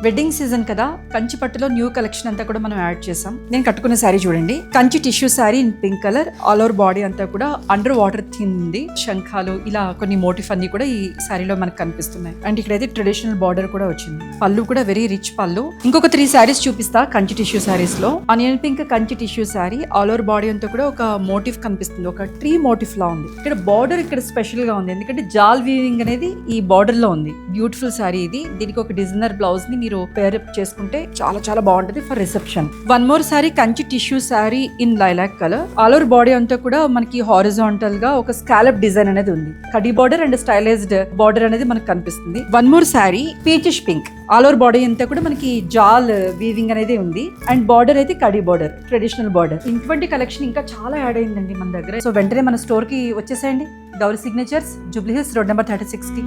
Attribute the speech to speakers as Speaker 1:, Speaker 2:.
Speaker 1: Wedding season కదా, కంచి పట్టులో new collection అంతా కూడా మనం యాడ్ చేసాం. నేను కట్టుకున్న శారీ చూడండి, Kanchi tissue sari in pink colour, all over body అంతా కూడా అండర్ వాటర్ థీమ్ ఉంది. శంఖాలు ఇలా కొన్ని మోటిఫ్ అన్ని కూడా ఈ శారీలో మనకు కనిపిస్తున్నాయి. అండ్ ఇక్కడైతే ట్రెడిషనల్ బార్డర్ కూడా వచ్చింది. పళ్ళు కూడా వెరీ రిచ్ పళ్ళు. ఇంకొక 3 శారీస్ చూపిస్తా కంచి టిష్యూ శారీస్ లో. Onion pink Kanchi tissue sari, all over body అంతా కూడా ఒక మోటిఫ్ కనిపిస్తుంది, ఒక ట్రీ మోటిఫ్ లా ఉంది. ఇక్కడ బార్డర్ ఇక్కడ స్పెషల్ గా ఉంది, ఎందుకంటే జాల్ వీవింగ్ అనేది ఈ బార్డర్ లో ఉంది. బ్యూటిఫుల్ శారీ ఇది. దీనికి ఒక డిజైనర్ బ్లౌజ్ ని మీరు పేర్ అప్ చేసుకుంటే చాలా చాలా బాగుంటది for reception. One more sari Kanchi tissue sari in lilac colour. All over body అంతా కూడా మనకి హారిజాంటల్ గా ఒక స్కాలప్ డిజైన్ అనేది ఉంది. కడి బార్డర్ అండ్ స్టైలైజ్డ్ బార్డర్ అనేది మనకు కనిపిస్తుంది. One more sari peachish pink, all over body అంతా కూడా మనకి జాల్ వీవింగ్ అనేది ఉంది. అండ్ బార్డర్ అయితే కడి బార్డర్, ట్రెడిషనల్ బార్డర్. ఇటువంటి కలెక్షన్ ఇంకా చాలా యాడ్ అయిందండి మన దగ్గర. సో వెంటనే మన స్టోర్ కి వచ్చేసేయండి. Gauri signatures, Jubilee hills, road number 36 కి.